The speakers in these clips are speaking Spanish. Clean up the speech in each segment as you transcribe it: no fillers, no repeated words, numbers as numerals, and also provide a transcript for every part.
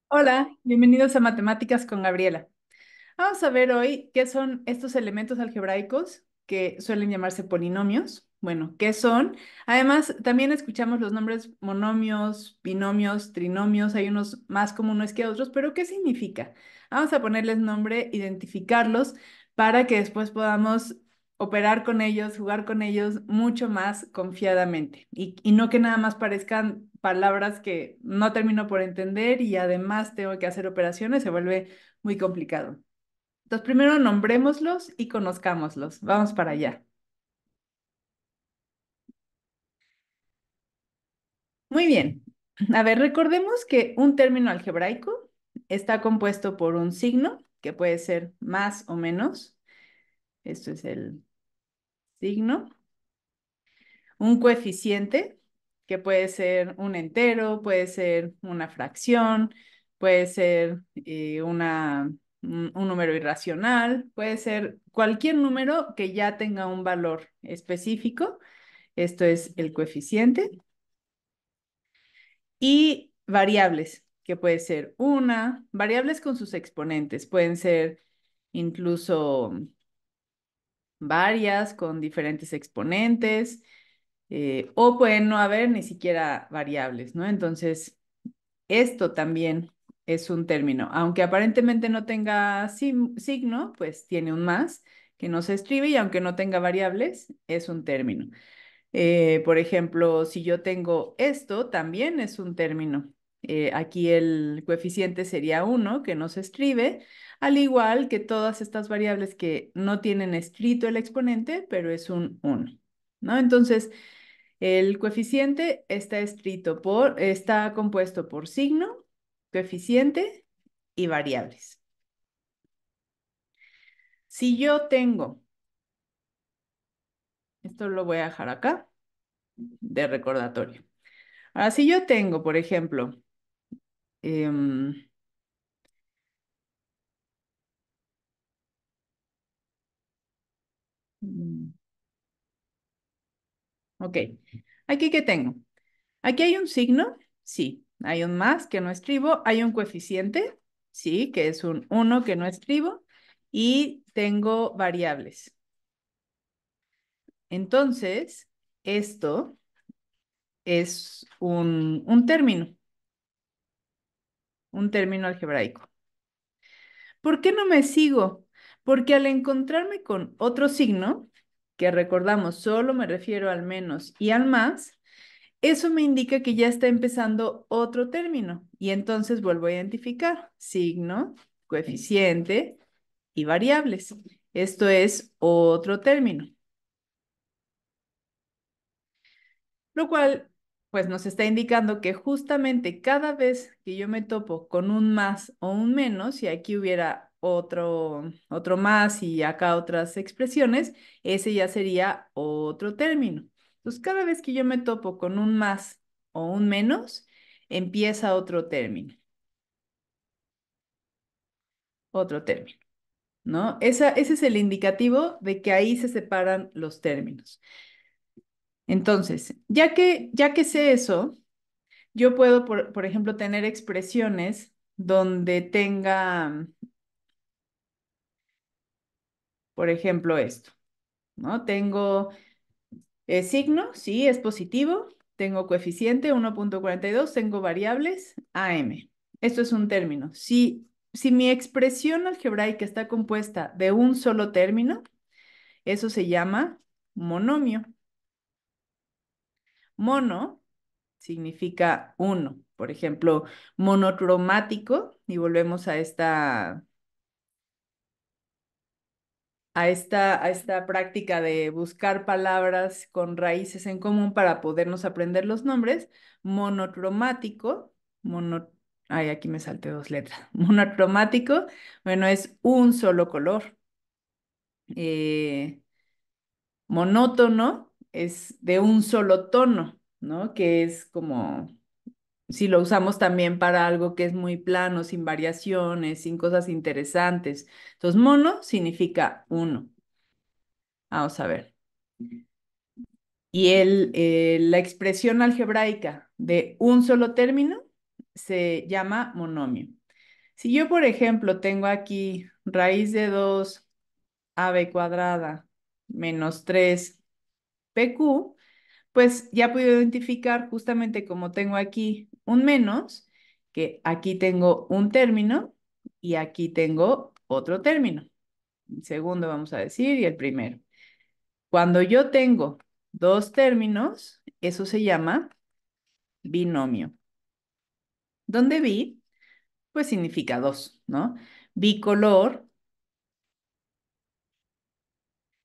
Hola, bienvenidos a Matemáticas con Gabriela. Vamos a ver hoy qué son estos elementos algebraicos que suelen llamarse polinomios. Bueno, ¿qué son? Además, también escuchamos los nombres monomios, binomios, trinomios. Hay unos más comunes que otros, pero ¿qué significa? Vamos a ponerles nombre, identificarlos para que después podamos operar con ellos, jugar con ellos mucho más confiadamente y no que nada más parezcan palabras que no termino por entender y además tengo que hacer operaciones, se vuelve muy complicado. Entonces, primero nombrémoslos y conozcámoslos. Vamos para allá. Muy bien. A ver, recordemos que un término algebraico está compuesto por un signo, que puede ser más o menos. Esto es el signo. Un coeficiente, que puede ser un entero, puede ser una fracción, puede ser un número irracional, puede ser cualquier número que ya tenga un valor específico. Esto es el coeficiente. Y variables, que puede ser variables con sus exponentes, pueden ser incluso varias con diferentes exponentes, o pueden no haber ni siquiera variables, ¿no? Entonces, esto también es un término, aunque aparentemente no tenga signo, pues tiene un más que no se escribe y aunque no tenga variables, es un término. Por ejemplo, si yo tengo esto, también es un término. Aquí el coeficiente sería uno, que no se escribe, al igual que todas estas variables que no tienen escrito el exponente, pero es un 1, ¿no? Entonces, el coeficiente está compuesto por signo, coeficiente y variables. Si yo tengo, esto lo voy a dejar acá de recordatorio. Ahora, si yo tengo, por ejemplo, Em, mm, ok, aquí qué tengo. Aquí hay un signo, sí. Hay un más que no escribo. Hay un coeficiente, sí, que es un uno que no escribo. Y tengo variables. Entonces, esto es un término algebraico. ¿Por qué no me sigo? Porque al encontrarme con otro signo, que recordamos solo me refiero al menos y al más, eso me indica que ya está empezando otro término y entonces vuelvo a identificar signo, coeficiente y variables. Esto es otro término, lo cual pues nos está indicando que justamente cada vez que yo me topo con un más o un menos, y aquí hubiera otro más y acá otras expresiones, ese ya sería otro término. Entonces, cada vez que yo me topo con un más o un menos, empieza otro término, ¿no? Ese es el indicativo de que ahí se separan los términos. Entonces, ya que sé eso, yo puedo, por ejemplo, tener expresiones donde tenga, por ejemplo, esto, ¿no? Tengo signo, sí, es positivo. Tengo coeficiente 1,42. Tengo variables AM. Esto es un término. Si mi expresión algebraica está compuesta de un solo término, eso se llama monomio. Mono significa uno. Por ejemplo, monocromático, y volvemos a esta práctica de buscar palabras con raíces en común para podernos aprender los nombres. Monocromático, mono, ay, aquí me salté dos letras. Monocromático, bueno, es un solo color. Eh, Monótono es de un solo tono, ¿no? Que es como si lo usamos también para algo que es muy plano, sin variaciones, sin cosas interesantes. Entonces, mono significa uno. Vamos a ver. Y la expresión algebraica de un solo término se llama monomio. Si yo, por ejemplo, tengo aquí raíz de 2 AB cuadrada menos 3 PQ, pues ya puedo identificar justamente como tengo aquí un menos, que aquí tengo un término y aquí tengo otro término. El segundo vamos a decir y el primero. Cuando yo tengo dos términos, eso se llama binomio. Donde bi, pues significa dos, ¿no? Bicolor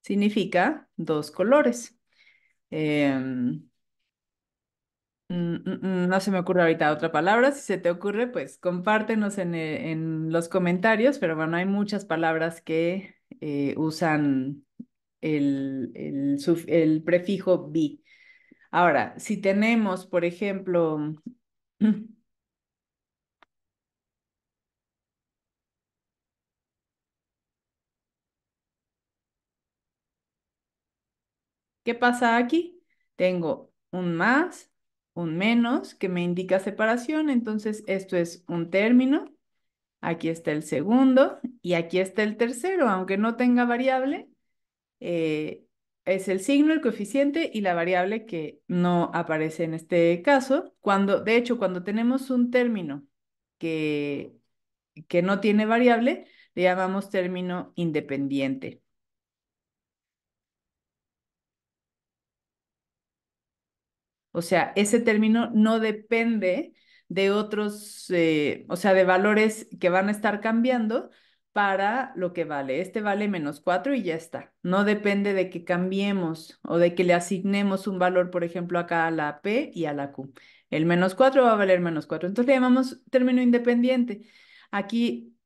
significa dos colores. Em, no se me ocurre ahorita otra palabra. Si se te ocurre, pues compártenos en los comentarios, pero bueno, hay muchas palabras que usan el prefijo bi. Ahora, si tenemos, por ejemplo, ¿qué pasa aquí? Tengo un más, un menos, que me indica separación, entonces esto es un término. Aquí está el segundo y aquí está el tercero, aunque no tenga variable, eh, es el signo, el coeficiente y la variable que no aparece en este caso. De hecho, cuando tenemos un término que, que no tiene variable, le llamamos término independiente. O sea, ese término no depende de otros, o sea, de valores que van a estar cambiando para lo que vale. Este vale menos 4 y ya está. No depende de que cambiemos o de que le asignemos un valor, por ejemplo, acá a la P y a la Q. El menos 4 va a valer menos 4. Entonces le llamamos término independiente. Aquí,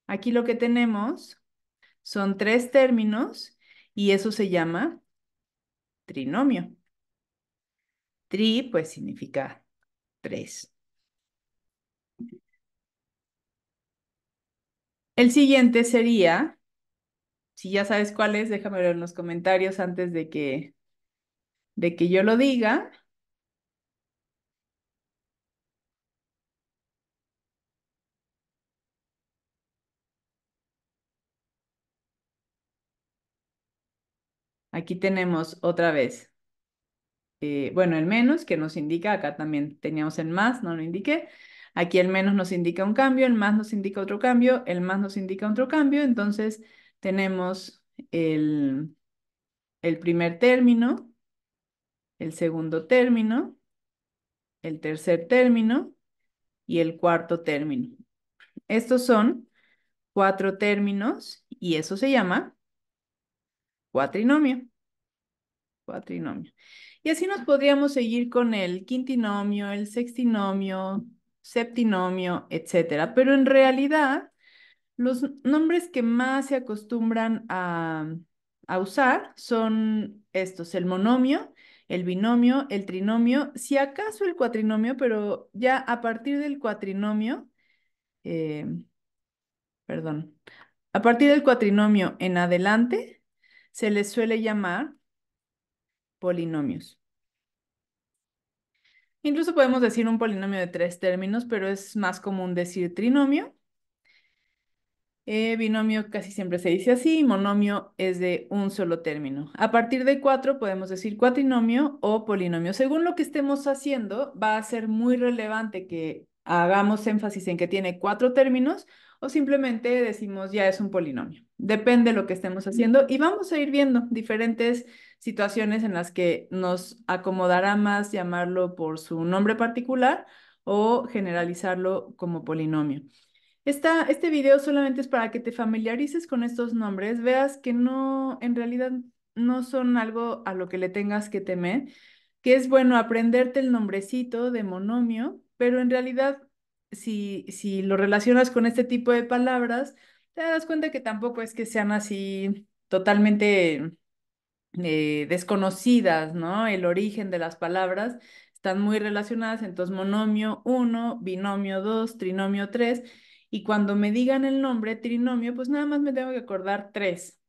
aquí lo que tenemos son tres términos y eso se llama trinomio. Tri, pues significa tres. El siguiente sería, si ya sabes cuál es, déjamelo en los comentarios antes de que yo lo diga. Aquí tenemos otra vez, bueno, el menos que nos indica, acá también teníamos el más, no lo indiqué. Aquí el menos nos indica un cambio, el más nos indica otro cambio, el más nos indica otro cambio. Entonces tenemos el primer término, el segundo término, el tercer término y el cuarto término. Estos son cuatro términos y eso se llama cuatrinomio. Cuatrinomio. Y así nos podríamos seguir con el quintinomio, el sextinomio, septinomio, etcétera. Pero en realidad, los nombres que más se acostumbran a usar son estos: el monomio, el binomio, el trinomio, si acaso el cuatrinomio, pero ya a partir del cuatrinomio, eh, perdón, a partir del cuatrinomio en adelante, se les suele llamar polinomios. Incluso podemos decir un polinomio de tres términos, pero es más común decir trinomio. Binomio casi siempre se dice así, monomio es de un solo término. A partir de cuatro podemos decir cuatrinomio o polinomio. Según lo que estemos haciendo, va a ser muy relevante que hagamos énfasis en que tiene cuatro términos o simplemente decimos ya es un polinomio. Depende de lo que estemos haciendo y vamos a ir viendo diferentes situaciones en las que nos acomodará más llamarlo por su nombre particular o generalizarlo como polinomio. Este video solamente es para que te familiarices con estos nombres, veas que no, en realidad no son algo a lo que le tengas que temer, que es bueno aprenderte el nombrecito de monomio, pero en realidad si lo relacionas con este tipo de palabras, te das cuenta que tampoco es que sean así totalmente desconocidas, ¿no? El origen de las palabras están muy relacionadas, entonces monomio 1, binomio 2, trinomio 3, y cuando me digan el nombre trinomio, pues nada más me tengo que acordar tres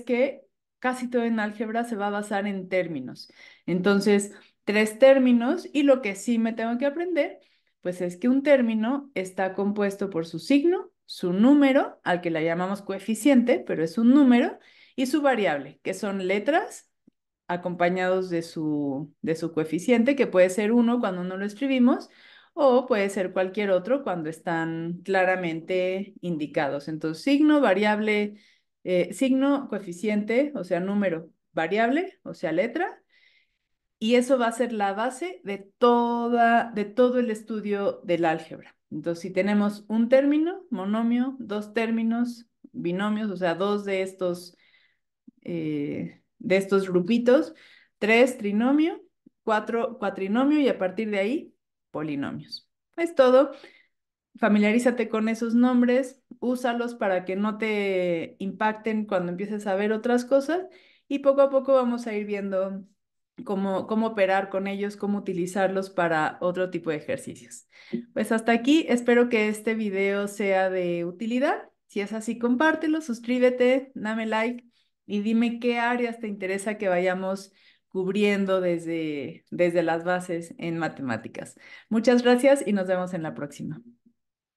que casi todo en álgebra se va a basar en términos. Entonces, tres términos y lo que sí me tengo que aprender, pues es que un término está compuesto por su signo, su número, al que le llamamos coeficiente, pero es un número, y su variable, que son letras acompañados de su coeficiente, que puede ser uno cuando no lo escribimos, o puede ser cualquier otro cuando están claramente indicados. Entonces, signo, variable, signo, coeficiente, o sea, número, variable, o sea, letra, y eso va a ser la base de todo el estudio del álgebra. Entonces, si tenemos un término, monomio, dos términos, binomios, o sea, dos de estos grupitos, tres trinomio, cuatro cuatrinomio y a partir de ahí, polinomios. Es todo. Familiarízate con esos nombres, úsalos para que no te impacten cuando empieces a ver otras cosas y poco a poco vamos a ir viendo cómo operar con ellos, cómo utilizarlos para otro tipo de ejercicios. Pues hasta aquí, espero que este video sea de utilidad. Si es así, compártelo, suscríbete, dame like y dime qué áreas te interesa que vayamos cubriendo desde las bases en matemáticas. Muchas gracias y nos vemos en la próxima.